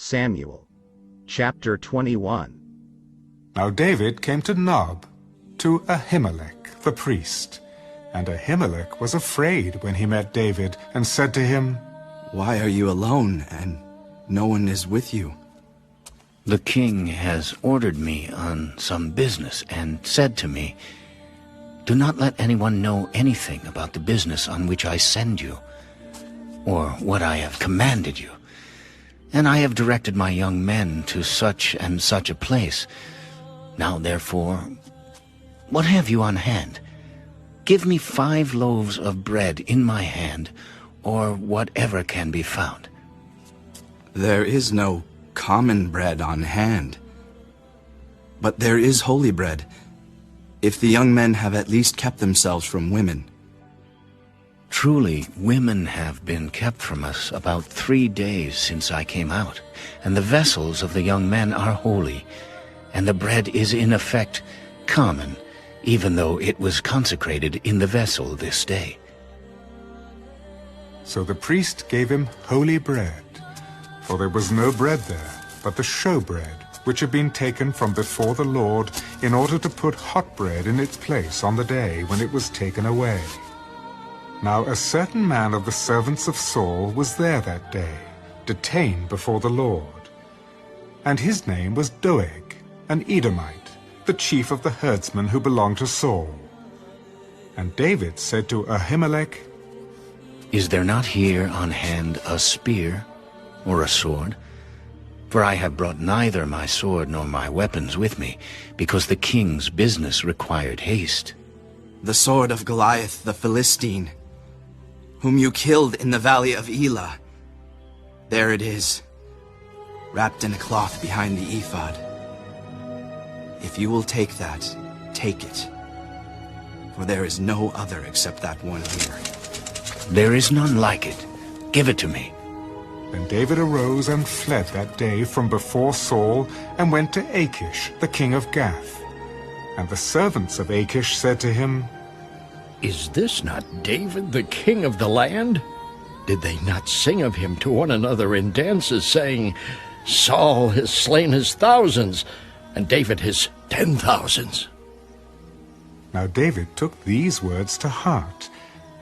Samuel, chapter 21. Now David came to Nob, to Ahimelech the priest. And Ahimelech was afraid when he met David, and said to him, "Why are you alone, and no one is with you?" The king has ordered me on some business, and said to me, "Do not let anyone know anything about the business on which I send you, or what I have commanded you. And I have directed my young men to such and such a place. Now therefore, what have you on hand? Give me 5 loaves of bread in my hand, or whatever can be found." There is no common bread on hand, but there is holy bread, if the young men have at least kept themselves from women. Truly, women have been kept from us about 3 days since I came out, and the vessels of the young men are holy, and the bread is in effect common, even though it was consecrated in the vessel this day. So the priest gave him holy bread, for there was no bread there, but the showbread, which had been taken from before the Lord, in order to put hot bread in its place on the day when it was taken away. Now a certain man of the servants of Saul was there that day, detained before the Lord. And his name was Doeg, an Edomite, the chief of the herdsmen who belonged to Saul. And David said to Ahimelech, Is there not here on hand a spear or a sword? For I have brought neither my sword nor my weapons with me, because the king's business required haste. The sword of Goliath the Philistine, whom you killed in the valley of Elah. There it is, wrapped in a cloth behind the ephod. If you will take that, take it, for there is no other except that one here. There is none like it. Give it to me. Then David arose and fled that day from before Saul, and went to Achish, the king of Gath. And the servants of Achish said to him, Is this not David, the king of the land? Did they not sing of him to one another in dances, saying, Saul has slain his thousands, and David his 10,000s? Now David took these words to heart,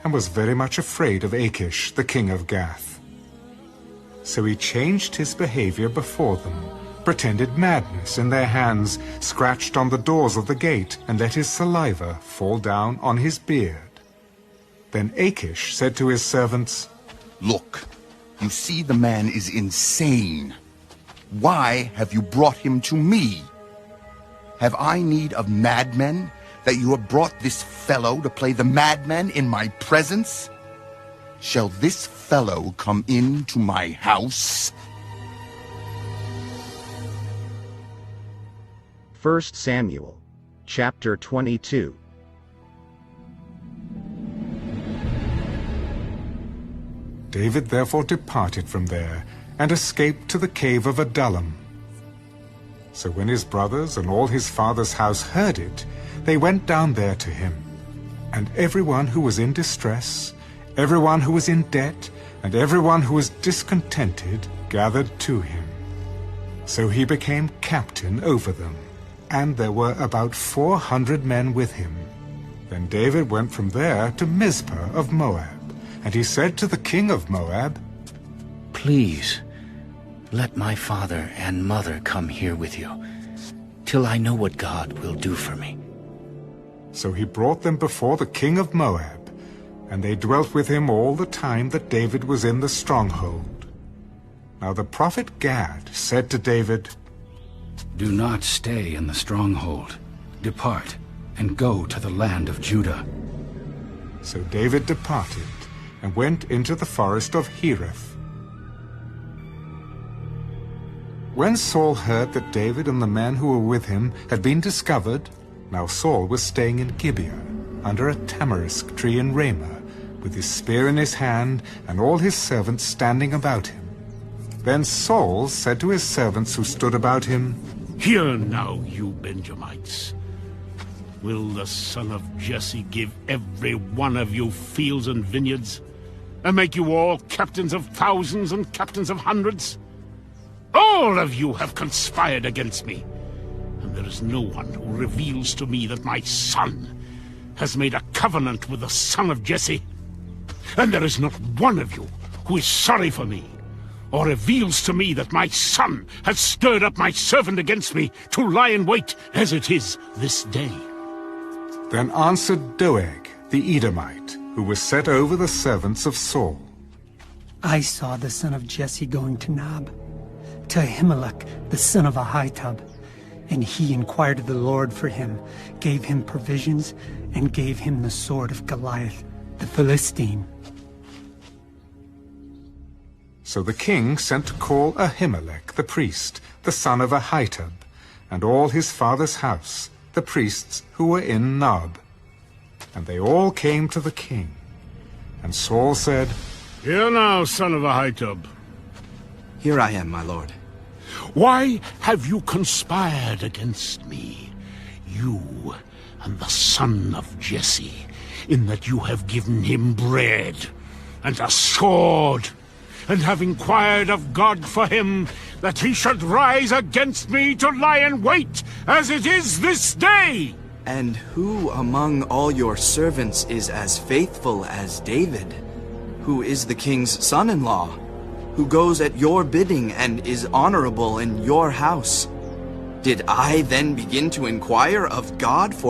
and was very much afraid of Achish, the king of Gath. So he changed his behavior before them, pretended madness in their hands, scratched on the doors of the gate, and let his saliva fall down on his beard. Then Achish said to his servants, Look, you see the man is insane. Why have you brought him to me? Have I need of madmen, that you have brought this fellow to play the madman in my presence? Shall this fellow come into my house? 1 Samuel, chapter 22. David therefore departed from there, and escaped to the cave of Adullam. So when his brothers and all his father's house heard it, they went down there to him. And everyone who was in distress, everyone who was in debt, and everyone who was discontented gathered to him. So he became captain over them, and there were about 400 men with him. Then David went from there to Mizpah of Moab, and he said to the king of Moab, Please, let my father and mother come here with you, till I know what God will do for me. So he brought them before the king of Moab, and they dwelt with him all the time that David was in the stronghold. Now the prophet Gad said to David, Do not stay in the stronghold. Depart, and go to the land of Judah. So David departed, and went into the forest of Hereth. When Saul heard that David and the men who were with him had been discovered, now Saul was staying in Gibeah, under a tamarisk tree in Ramah, with his spear in his hand, and all his servants standing about him. Then Saul said to his servants who stood about him, Hear now, you Benjamites. Will the son of Jesse give every one of you fields and vineyards, and make you all captains of thousands and captains of hundreds? All of you have conspired against me. And there is no one who reveals to me that my son has made a covenant with the son of Jesse. And there is not one of you who is sorry for me, or reveals to me that my son has stirred up my servant against me to lie in wait as it is this day. Then answered Doeg, the Edomite, who was set over the servants of Saul. I saw the son of Jesse going to Nob, to Ahimelech, the son of Ahitub, and he inquired of the Lord for him, gave him provisions, and gave him the sword of Goliath, the Philistine. So the king sent to call Ahimelech the priest, the son of Ahitub, and all his father's house, the priests who were in Nob. And they all came to the king. And Saul said, Hear now, son of Ahitub. Here I am, my lord. Why have you conspired against me, you and the son of Jesse, in that you have given him bread and a sword, and have inquired of God for him, that he should rise against me to lie in wait, as it is this day? And who among all your servants is as faithful as David, who is the king's son-in-law, who goes at your bidding and is honorable in your house? Did I then begin to inquire of God for